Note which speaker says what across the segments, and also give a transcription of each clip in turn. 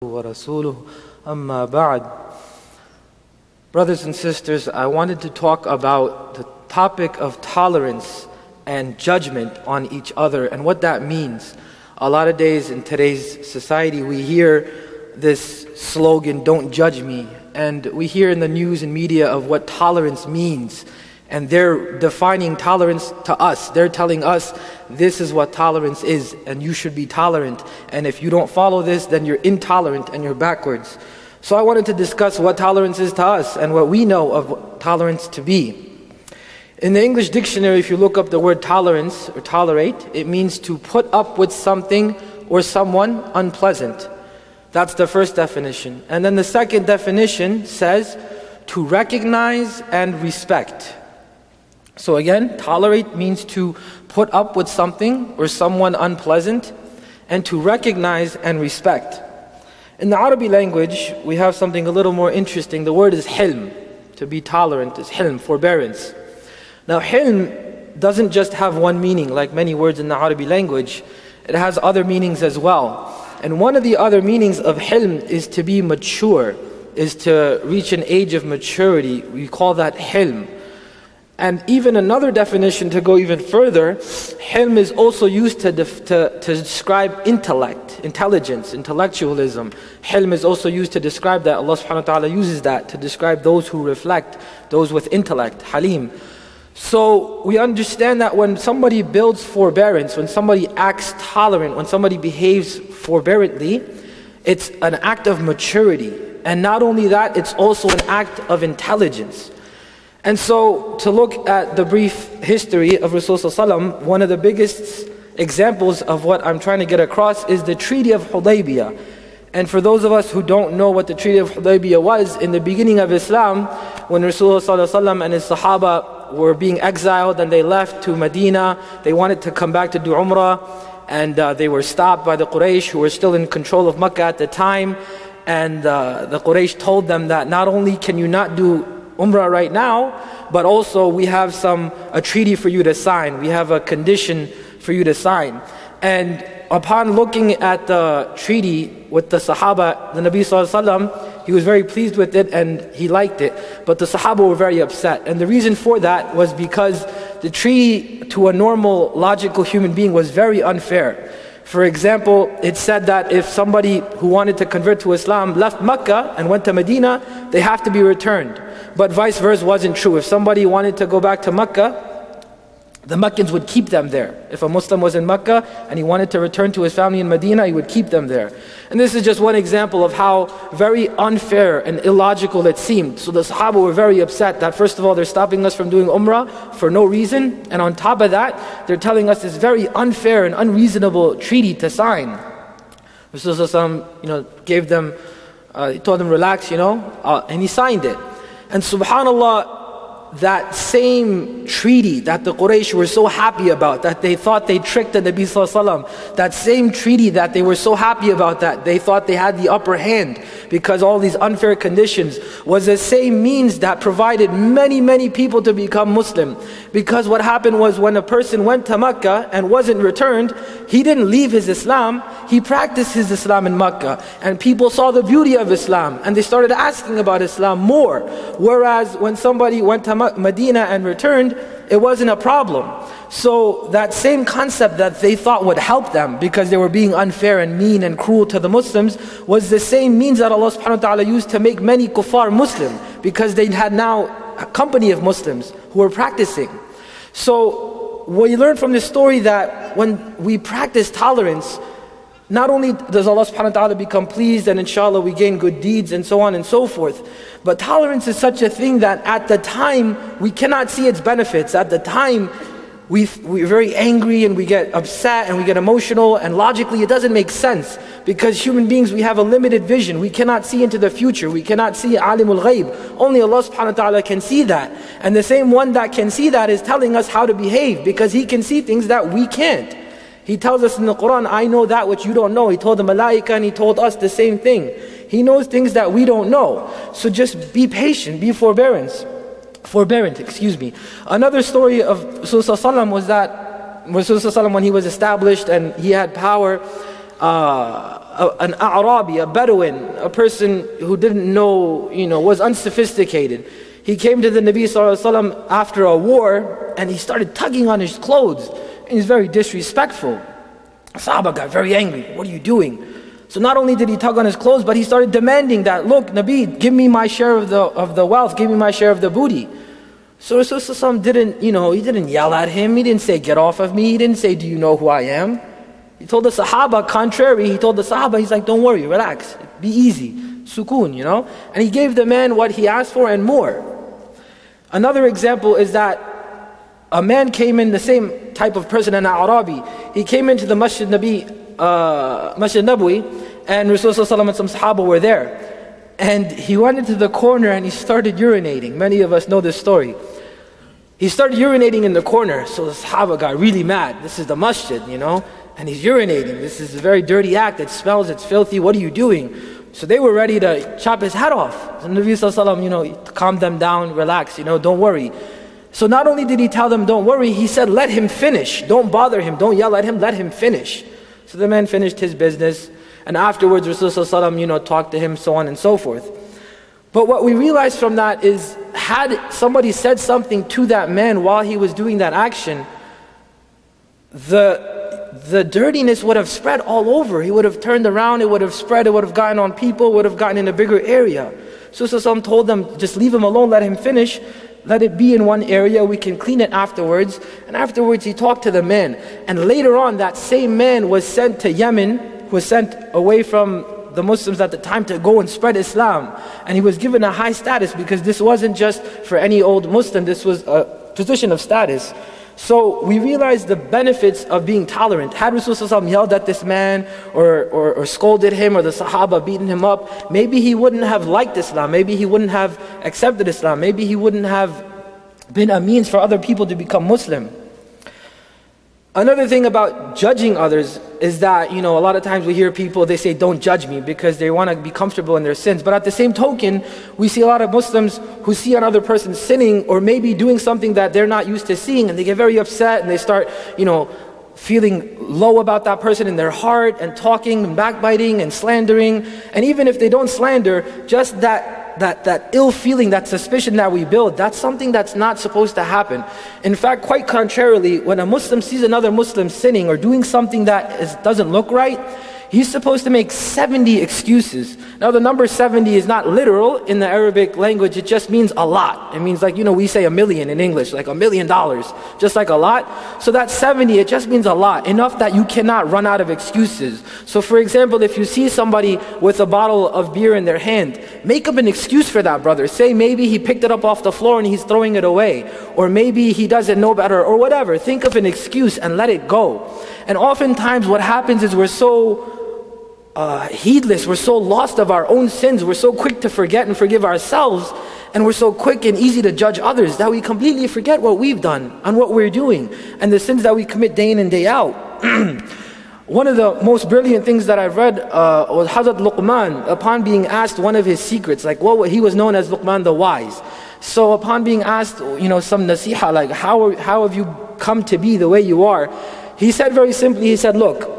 Speaker 1: ورسوله أما بعد. Brothers and sisters, I wanted to talk about the topic of tolerance and judgment on each other and what that means. A lot of days in today's society we hear this slogan, "Don't judge me," and we hear in the news and media of what tolerance means, and they're defining tolerance to us. They're telling us this is what tolerance is, and you should be tolerant, and if you don't follow this, then you're intolerant and you're backwards. So I wanted to discuss what tolerance is to us and what we know of tolerance to be. In the English dictionary, if you look up the word tolerance or tolerate, it means to put up with something or someone unpleasant. That's the first definition. And then the second definition says to recognize and respect. So again, tolerate means to put up with something or someone unpleasant, and to recognize and respect. In the Arabic language, we have something a little more interesting. The word is hilm. To be tolerant is hilm, forbearance. Now hilm doesn't just have one meaning like many words in the Arabic language. It has other meanings as well. And one of the other meanings of hilm is to be mature, is to reach an age of maturity. We call that hilm. And even another definition to go even further, hilm is also used to describe intellect, intelligence, intellectualism. Hilm is also used to describe that. Allah subhanahu wa ta'ala uses that to describe those who reflect, those with intellect, halim. So we understand that when somebody builds forbearance, when somebody acts tolerant, when somebody behaves forbearantly, it's an act of maturity. And not only that, it's also an act of intelligence. And so, to look at the brief history of Rasulullah, one of the biggest examples of what I'm trying to get across is the Treaty of Hudaybiyah. And for those of us who don't know what the Treaty of Hudaybiyah was, in the beginning of Islam, when Rasulullah and his Sahaba were being exiled and they left to Medina, they wanted to come back to do Umrah, and they were stopped by the Quraysh who were still in control of Makkah at the time. And the Quraysh told them that not only can you not do Umrah right now, but also we have a treaty for you to sign. We have a condition for you to sign. And upon looking at the treaty with the Sahaba, the Nabi Sallallahu Alaihi Wasallam, he was very pleased with it and he liked it. But the Sahaba were very upset. And the reason for that was because the treaty to a normal, logical human being was very unfair. For example, it said that if somebody who wanted to convert to Islam left Mecca and went to Medina, they have to be returned. But vice versa wasn't true. If somebody wanted to go back to Mecca, the Meccans would keep them there. If a Muslim was in Mecca and he wanted to return to his family in Medina, he would keep them there. And this is just one example of how very unfair and illogical it seemed. So the Sahaba were very upset that first of all they're stopping us from doing Umrah for no reason, and on top of that they're telling us this very unfair and unreasonable treaty to sign. Rasulullah gave them, he told them relax, and he signed it. And subhanAllah, that same treaty that the Quraysh were so happy about, that they thought they tricked the Nabi Sallallahu Alaihi Wasallam, that same treaty that they were so happy about, that they thought they had the upper hand because all these unfair conditions, was the same means that provided many, many people to become Muslim. Because what happened was when a person went to Mecca and wasn't returned, he didn't leave his Islam, he practiced his Islam in Mecca. And people saw the beauty of Islam and they started asking about Islam more. Whereas when somebody went to Medina and returned, it wasn't a problem. So that same concept that they thought would help them because they were being unfair and mean and cruel to the Muslims was the same means that Allah subhanahu wa ta'ala used to make many kuffar Muslim, because they had now a company of Muslims who were practicing. So we learn from this story that when we practice tolerance, not only does Allah subhanahu wa ta'ala become pleased and inshallah we gain good deeds and so on and so forth, but tolerance is such a thing that at the time we cannot see its benefits. At the time we're very angry and we get upset and we get emotional, and logically it doesn't make sense, because human beings, we have a limited vision. We cannot see into the future. We cannot see alimul ghaib. Only Allah subhanahu wa ta'ala can see that. And the same one that can see that is telling us how to behave, because He can see things that we can't. He tells us in the Quran, I know that which you don't know. He told the Malaika and He told us the same thing. He knows things that we don't know. So just be patient, be forbearant. Another story of Rasulullah was that Rasulullah when he was established and he had power, an A'rabi, a Bedouin, a person who didn't know, was unsophisticated. He came to the Nabi ﷺ after a war, and he started tugging on his clothes. And he's very disrespectful. Sahaba got very angry. What are you doing? So not only did he tug on his clothes, but he started demanding that, look, Nabi, give me my share of the wealth, give me my share of the booty. So Rasulullah didn't, he didn't yell at him. He didn't say, get off of me. He didn't say, do you know who I am? He told the Sahaba, contrary, he told the Sahaba, he's like, don't worry, relax, be easy, sukoon, And he gave the man what he asked for and more. Another example is that a man came in, the same type of person, an Arabi. He came into the Masjid Nabi, Masjid Nabawi, and Rasulullah and some Sahaba were there. And he went into the corner and he started urinating. Many of us know this story. He started urinating in the corner, so the Sahaba got really mad. This is the masjid, and he's urinating. This is a very dirty act. It smells, it's filthy. What are you doing? So they were ready to chop his head off. So the Nabi ﷺ, calmed them down, relax, don't worry. So not only did he tell them, don't worry, he said, let him finish. Don't bother him, don't yell at him, let him finish. So the man finished his business. And afterwards, Rasulullah ﷺ, talked to him, so on and so forth. But what we realize from that is, had somebody said something to that man while he was doing that action, the dirtiness would have spread all over. He would have turned around, it would have spread, it would have gotten on people, it would have gotten in a bigger area. So Rasulullah told them, just leave him alone, let him finish, let it be in one area, we can clean it afterwards. And afterwards he talked to the man. And later on, that same man was sent to Yemen, was sent away from the Muslims at the time to go and spread Islam. And he was given a high status, because this wasn't just for any old Muslim, this was a position of status. So we realize the benefits of being tolerant. Had Rasulullah yelled at this man or scolded him, or the Sahaba beaten him up, maybe he wouldn't have liked Islam, maybe he wouldn't have accepted Islam, maybe he wouldn't have been a means for other people to become Muslim. Another thing about judging others is that, a lot of times we hear people, they say, don't judge me, because they want to be comfortable in their sins. But at the same token, we see a lot of Muslims who see another person sinning, or maybe doing something that they're not used to seeing, and they get very upset, and they start, feeling low about that person in their heart, and talking and backbiting and slandering. And even if they don't slander, just that ill feeling, that suspicion that we build, that's something that's not supposed to happen. In fact, quite contrarily, when a Muslim sees another Muslim sinning or doing something that doesn't look right, he's supposed to make 70 excuses. Now the number 70 is not literal in the Arabic language, it just means a lot. It means like, we say a million in English, like $1 million, just like a lot. So that 70, it just means a lot, enough that you cannot run out of excuses. So for example, if you see somebody with a bottle of beer in their hand, make up an excuse for that brother. Say maybe he picked it up off the floor and he's throwing it away, or maybe he doesn't know better, or whatever. Think of an excuse and let it go. And oftentimes what happens is we're so heedless, we're so lost of our own sins, we're so quick to forget and forgive ourselves, and we're so quick and easy to judge others, that we completely forget what we've done and what we're doing, and the sins that we commit day in and day out. One of the most brilliant things that I've read was Hazrat Luqman, upon being asked one of his secrets, like he was known as Luqman the Wise. So upon being asked, some nasiha, like how have you come to be the way you are, he said very simply, he said, look,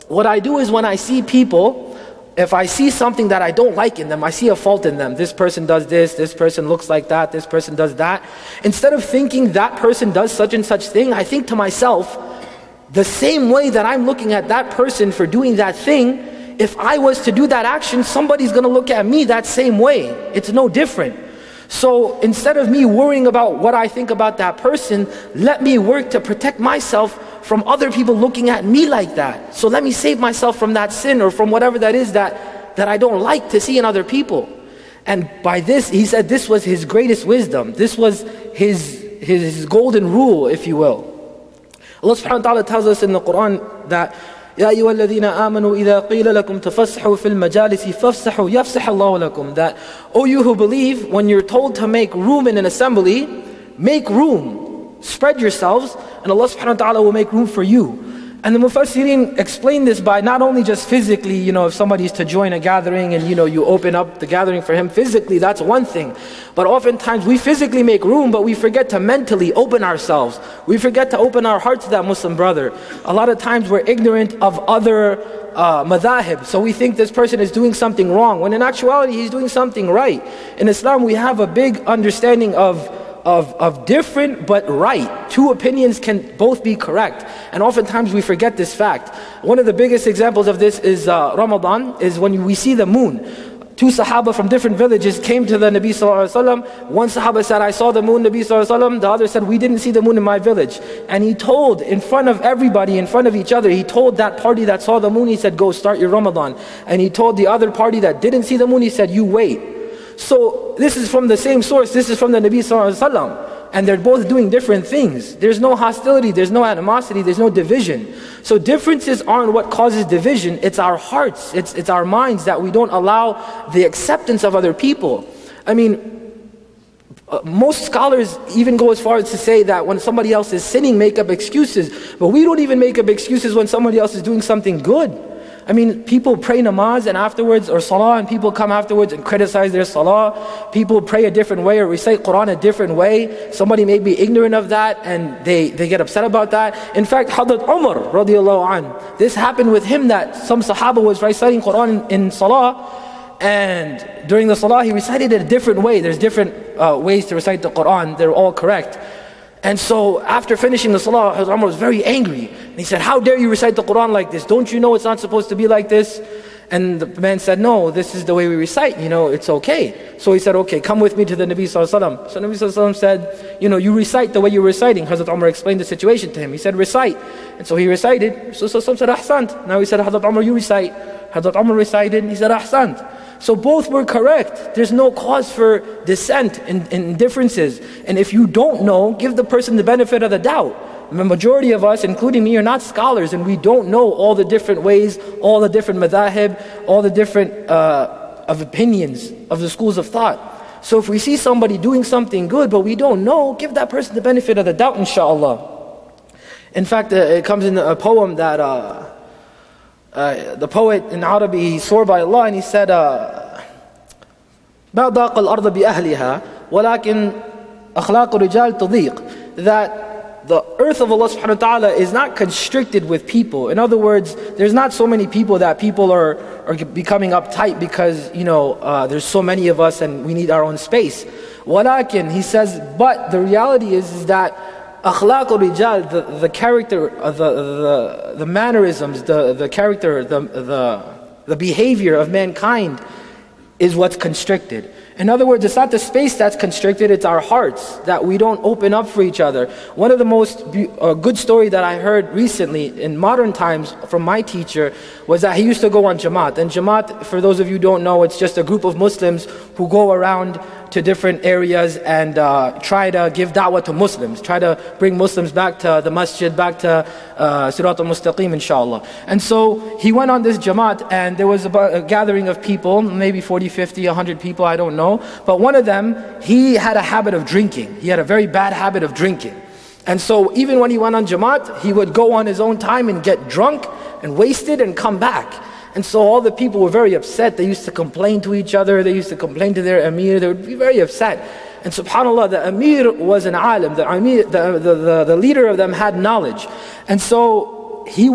Speaker 1: what I do is when I see people, if I see something that I don't like in them, I see a fault in them. This person does this person looks like that, this person does that. Instead of thinking that person does such and such thing, I think to myself, the same way that I'm looking at that person for doing that thing, if I was to do that action, somebody's going to look at me that same way. It's no different. So instead of me worrying about what I think about that person, let me work to protect myself from other people looking at me like that. So let me save myself from that sin, or from whatever that is that I don't like to see in other people. And by this, he said this was his greatest wisdom. This was his golden rule, if you will. Allah subhanahu wa ta'ala tells us in the Quran that يَا أَيُّهَا الَّذِينَ آمَنُوا إِذَا قِيلَ لَكُمْ تَفَسَّحُوا فِي الْمَجَالِسِ فَافْسَحُوا يَفْسَحَ اللَّهُ لَكُمْ. That, O you who believe, when you're told to make room in an assembly, make room, spread yourselves, and Allah subhanahu wa ta'ala will make room for you. And the Mufassirin explain this by not only just physically, if somebody's to join a gathering and you open up the gathering for him physically, that's one thing. But oftentimes we physically make room, but we forget to mentally open ourselves. We forget to open our heart to that Muslim brother. A lot of times we're ignorant of other madhahib, so we think this person is doing something wrong, when in actuality he's doing something right. In Islam we have a big understanding of different but right. Two opinions can both be correct, and oftentimes we forget this fact. One of the biggest examples of this is Ramadan, is when we see the moon. Two Sahaba from different villages came to the Nabi sallallahu alaihi wasallam. One Sahaba said, I saw the moon, Nabi sallallahu alaihi wasallam. The other said, we didn't see the moon in my village. And he told, in front of everybody, in front of each other, he told that party that saw the moon, he said, go start your Ramadan. And he told the other party that didn't see the moon, he said, you wait. So this is from the same source, this is from the Nabi sallallahu alaihi wasallam. And they're both doing different things. There's no hostility, there's no animosity, there's no division. So differences aren't what causes division, it's our hearts, it's our minds that we don't allow the acceptance of other people. I mean, most scholars even go as far as to say that when somebody else is sinning, make up excuses. But we don't even make up excuses when somebody else is doing something good. I mean, people pray namaz and afterwards, or salah, and people come afterwards and criticize their salah. People pray a different way or recite Quran a different way. Somebody may be ignorant of that and they get upset about that. In fact, Hazrat Umar radiallahu anh, this happened with him, that some Sahaba was reciting Quran in salah, and during the salah he recited it a different way. There's different ways to recite the Quran, they're all correct. And so after finishing the salah, Hazrat Umar was very angry. And he said, how dare you recite the Quran like this? Don't you know it's not supposed to be like this? And the man said, no, this is the way we recite, it's okay. So he said, okay, come with me to the Nabi sallallahu alaihi wasallam. So Nabi sallallahu alaihi wasallam said, you recite the way you're reciting. Hazrat Umar explained the situation to him. He said, recite. And so he recited. So Sallallahu said, ahsant. Now he said, Hazrat Umar, you recite. Hazrat Umar recited. He said, ahsant. So both were correct. There's no cause for dissent in differences. And if you don't know, give the person the benefit of the doubt. The majority of us, including me, are not scholars, and we don't know all the different ways, all the different madhahib, all the different of opinions of the schools of thought. So if we see somebody doing something good but we don't know, give that person the benefit of the doubt, inshallah. In fact, it comes in a poem that the poet in Arabic, he swore by Allah and he said, ما ضاق الأرض بأهلها ولكن أخلاق الرجال تضيق, that the earth of Allah subhanahu wa ta'ala is not constricted with people. In other words, there's not so many people that people are becoming uptight because there's so many of us and we need our own space. Walakin, he says, but the reality is that akhlaq al-rijal, the character, the mannerisms, the character, the behavior of mankind is what's constricted. In other words, it's not the space that's constricted, it's our hearts, that we don't open up for each other. One of the most good story that I heard recently in modern times from my teacher was that he used to go on Jamaat. And Jamaat, for those of you who don't know, it's just a group of Muslims who go around to different areas and try to give da'wah to Muslims, try to bring Muslims back to the masjid, back to Sirat al-Mustaqim, inshallah. And so he went on this Jamaat, and there was a gathering of people, maybe 40, 50, 100 people, I don't know. But one of them, he had a habit of drinking. He had a very bad habit of drinking. And so even when he went on Jamaat, he would go on his own time and get drunk and wasted and come back. And so all the people were very upset. They used to complain to each other. They used to complain to their Amir. They would be very upset. And subhanAllah, the Amir was an alim. The leader of them had knowledge. And so he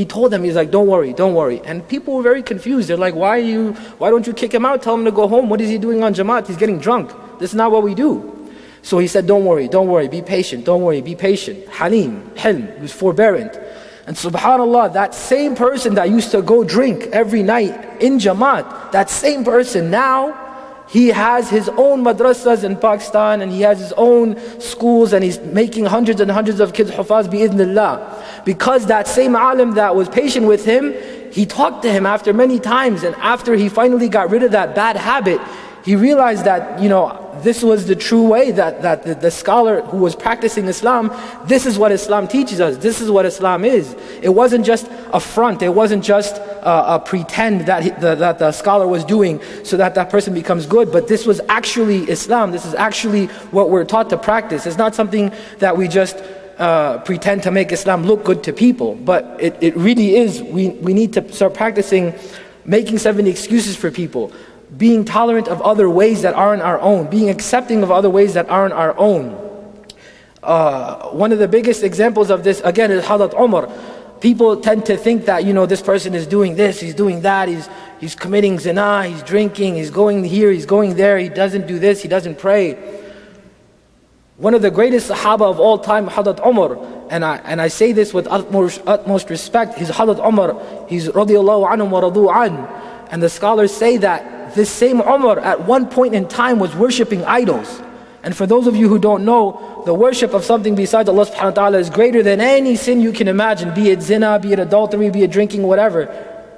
Speaker 1: told them, he's like, don't worry. And people were very confused. They're like, why don't you kick him out? Tell him to go home. What is he doing on Jamaat? He's getting drunk. This is not what we do. So he said, don't worry, be patient. Don't worry, be patient. Halim, Hilm, he was forbearant. And subhanAllah, that same person that used to go drink every night in Jamaat, that same person now, he has his own madrasas in Pakistan, and he has his own schools, and he's making hundreds and hundreds of kids hufaz bi'idhnillah. Because that same alim that was patient with him, he talked to him after many times, and after he finally got rid of that bad habit, he realized that, this was the true way, that the scholar who was practicing Islam, this is what Islam teaches us, this is what Islam is. It wasn't just a front, it wasn't just a pretend that the scholar was doing so that person becomes good, but this was actually Islam, this is actually what we're taught to practice. It's not something that we just pretend to make Islam look good to people. But it really is, we need to start practicing making 70 excuses for people, being tolerant of other ways that aren't our own, being accepting of other ways that aren't our own. One of the biggest examples of this, again, is Hazrat Umar. People tend to think that, this person is doing this, he's doing that, he's committing zina, he's drinking, he's going here, he's going there, he doesn't do this, he doesn't pray. One of the greatest Sahaba of all time, Hazrat Umar, and I say this with utmost respect, he's Hazrat Umar, he's radiyallahu anhu wa radu an. And the scholars say that this same Umar at one point in time was worshipping idols. And for those of you who don't know, the worship of something besides Allah subhanahu wa ta'ala is greater than any sin you can imagine, be it zina, be it adultery, be it drinking, whatever.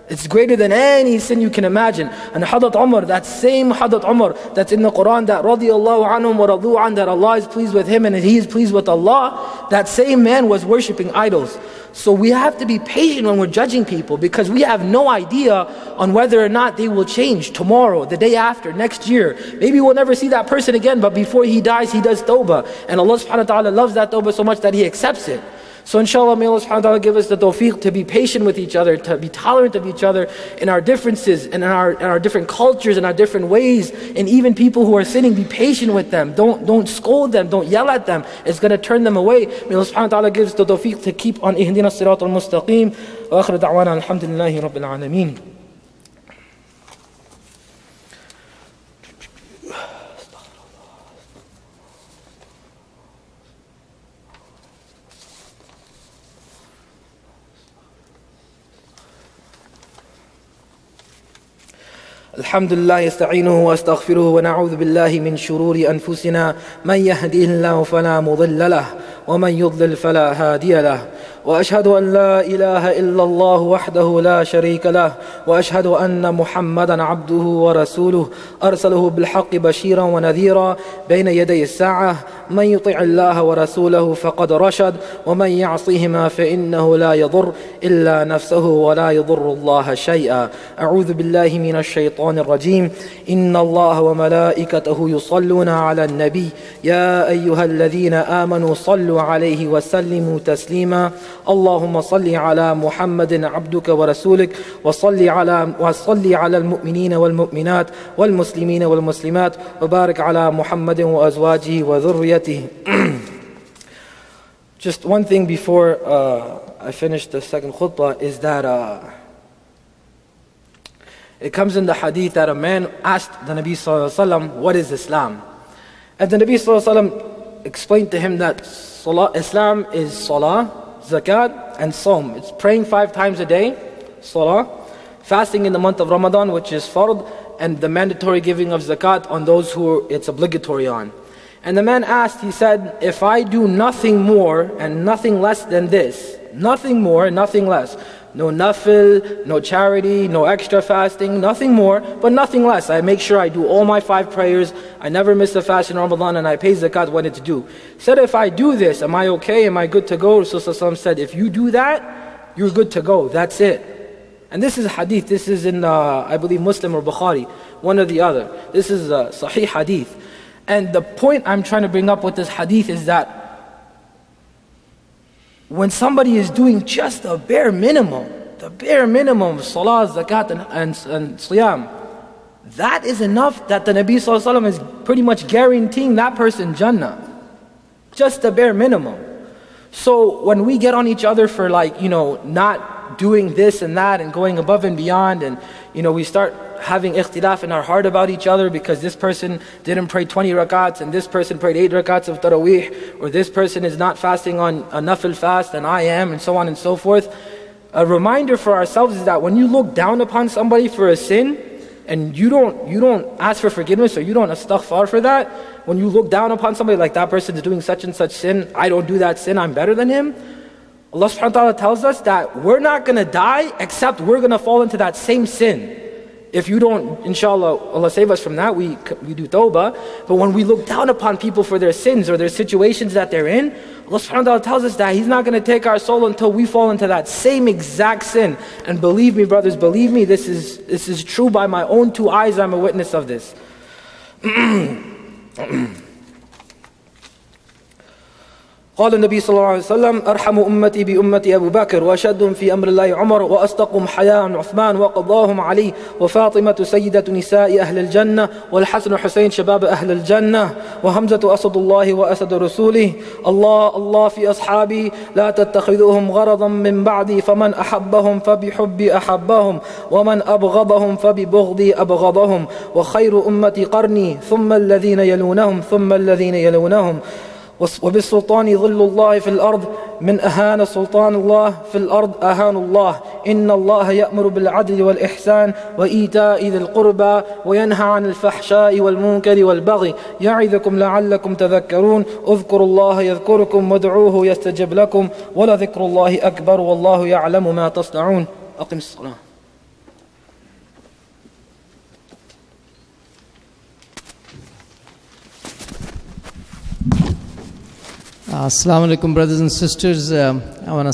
Speaker 1: It's greater than any sin you can imagine. And Hazrat Umar, that same Hazrat Umar that's in the Quran, that radiyallahu anhum wa radu an, that Allah is pleased with him and he is pleased with Allah, that same man was worshipping idols. So we have to be patient when we're judging people, because we have no idea on whether or not they will change tomorrow, the day after, next year. Maybe we'll never see that person again, but before he dies, he does tawbah. And Allah subhanahu wa ta'ala loves that tawbah so much that He accepts it. So inshallah, may Allah subhanahu wa ta'ala give us the tawfiq to be patient with each other, to be tolerant of each other in our differences, and in our different cultures, and our different ways. And even people who are sinning, be patient with them. Don't scold them, don't yell at them. It's going to turn them away. May Allah subhanahu wa ta'ala give us the tawfiq to keep on ihdina as-sirat al-mustaqim. Wa akhir da'wana alhamdulillahi rabbil alameen. الحمد لله يستعينه واستغفره ونعوذ بالله من شرور أنفسنا من يهده الله فلا مضل له ومن يضلل فلا هادي له وأشهد أن لا إله إلا الله وحده لا شريك له وأشهد أن محمدا عبده ورسوله أرسله بالحق بشيرا ونذيرا بين يدي الساعة من يطع الله ورسوله فقد رشد ومن يعصهما فإنه لا يضر إلا نفسه ولا يضر الله شيئا أعوذ بالله من الشيطان الرجيم إن الله وملائكته يصلون على النبي يا أيها الذين آمنوا صلوا عليه وسلموا تسليما اللهم صل على محمد عبدك ورسولك وصل على المؤمنين والمؤمنات والمسلمين والمسلمات وبارك على محمد وأزواجه وذريته. Just one thing before I finish the second khutbah is that it comes in the hadith that a man asked the Nabi sallallahu alaihi wasallam, what is Islam? And the Nabi sallallahu alaihi wasallam explained to him that Islam is salah, zakat and Sawm. It's praying 5 times a day, salah, fasting in the month of Ramadan, which is fard, and the mandatory giving of zakat on those who it's obligatory on. And the man asked, he said, if I do nothing more and nothing less than this, nothing more, nothing less, no nafil, no charity, no extra fasting, nothing more, but nothing less. I make sure I do all my 5 prayers, I never miss a fast in Ramadan, and I pay zakat when it's due. He said, if I do this, am I okay? Am I good to go? Rasulullah said, if you do that, you're good to go. That's it. And this is hadith. This is in, I believe, Muslim or Bukhari, one or the other. This is a sahih hadith. And the point I'm trying to bring up with this hadith is that when somebody is doing just the bare minimum of salah, zakat and siyam, that is enough that the Nabi sallallahu alaihi wasallam is pretty much guaranteeing that person Jannah. Just the bare minimum. So when we get on each other for not doing this and that and going above and beyond, and we start having ikhtilaf in our heart about each other because this person didn't pray 20 rakats and this person prayed 8 rakats of taraweeh, or this person is not fasting on a nafil fast and I am, and so on and so forth. A reminder for ourselves is that when you look down upon somebody for a sin and you don't ask for forgiveness, or you don't astaghfar for that, when you look down upon somebody like that person is doing such and such sin, I don't do that sin, I'm better than him. Allah subhanahu wa ta'ala tells us that we're not going to die except we're going to fall into that same sin. If you don't, inshallah, Allah save us from that, we do tawbah. But when we look down upon people for their sins or their situations that they're in, Allah subhanahu wa ta'ala tells us that He's not going to take our soul until we fall into that same exact sin. And believe me, brothers, believe me, this is true. By my own 2 eyes, I'm a witness of this. قال النبي صلى الله عليه وسلم أرحم أمتي بأمتي أبو بكر وأشدهم في أمر الله عمر وأصدقهم حياء عثمان وقضاهم علي وفاطمة سيدة نساء أهل الجنة والحسن والحسين شباب أهل الجنة وحمزة أسد الله وأسد رسوله. الله الله في أصحابي لا تتخذوهم غرضا من بعدي فمن أحبهم فبحبي أحبهم ومن أبغضهم فببغضي أبغضهم وخير أمتي قرني ثم الذين يلونهم ثم الذين يلونهم. وبالسلطان ظل الله في الأرض من أهان سلطان الله في الأرض أهان الله. إن الله يأمر بالعدل والإحسان وإيتاء ذي القربى وينهى عن الفحشاء والمنكر والبغي يعظكم لعلكم تذكرون. اذكروا الله يذكركم وادعوه يستجب لكم ولذكر الله أكبر والله يعلم ما تصنعون. أقم الصلاة.
Speaker 2: Assalamu alaikum, brothers and sisters. I want to